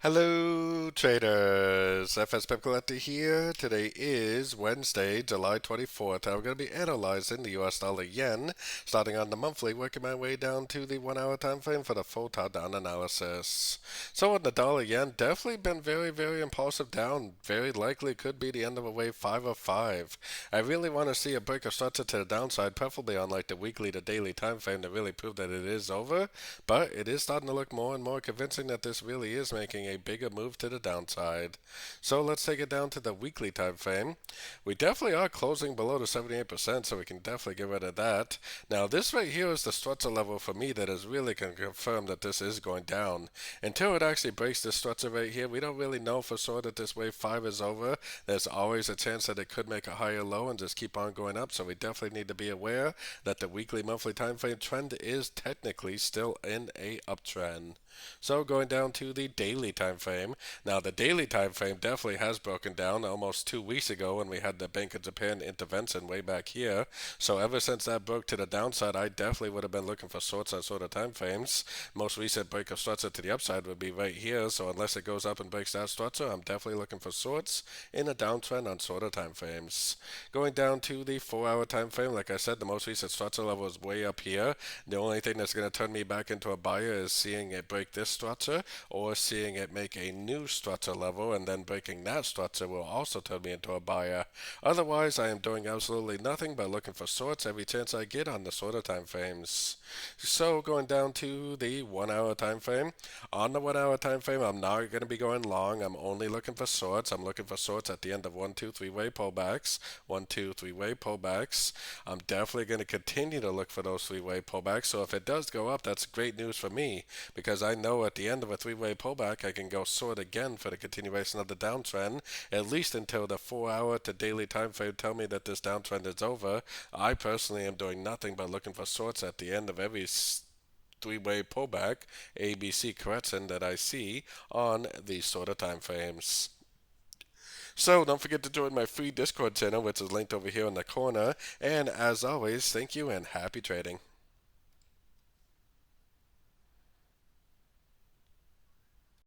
Hello, traders. FX Pip Collector here. Today is Wednesday, July 24th. I'm going to be analyzing the US dollar yen, starting on the monthly, working my way down to the 1 hour time frame for the full top down analysis. So, on the dollar yen, definitely been very impulsive down. Very likely could be the end of a wave 5 of 5. I really want to see a break of structure to the downside, preferably on like the weekly to daily time frame to really prove that it is over. But it is starting to look more and more convincing that this really is making a bigger move to the downside. So let's take it down to the weekly time frame. We definitely are closing below the 78%, so we can definitely get rid of that. Now this right here is the structure level for me that is really going to confirm that this is going down. Until it actually breaks this structure right here, we don't really know for sure that this wave 5 is over. There's always a chance that it could make a higher low and just keep on going up, so we definitely need to be aware that the weekly monthly time frame trend is technically still in a uptrend. So going down to the daily time frame. Now the daily time frame definitely has broken down almost 2 weeks ago when we had the Bank of Japan intervention way back here. So ever since that broke to the downside, I definitely would have been looking for shorts on sort of time frames. Most recent break of structure to the upside would be right here. So unless it goes up and breaks that structure, I'm definitely looking for shorts in a downtrend on sort of time frames. Going down to the 4 hour time frame, like I said, the most recent structure level is way up here. The only thing that's going to turn me back into a buyer is seeing it break this structure or seeing it make a new structure level, and then breaking that structure will also turn me into a buyer. Otherwise, I am doing absolutely nothing but looking for shorts every chance I get on the sort of time frames. So going down to the 1 hour time frame. On the 1 hour time frame, I'm not going to be going long. I'm only looking for shorts. I'm looking for shorts at the end of 1, 2, 3-way pullbacks. 1, 2, 3-way pullbacks. I'm definitely going to continue to look for those 3-way pullbacks. So if it does go up, that's great news for me because I know at the end of a 3-way pullback, I can go short again for the continuation of the downtrend, at least until the 4 hour to daily time frame tell me that this downtrend is over. I personally am doing nothing but looking for shorts at the end of every 3-way pullback, ABC correction that I see on these sort of time frames. So don't forget to join my free Discord channel, which is linked over here in the corner. And as always, thank you and happy trading.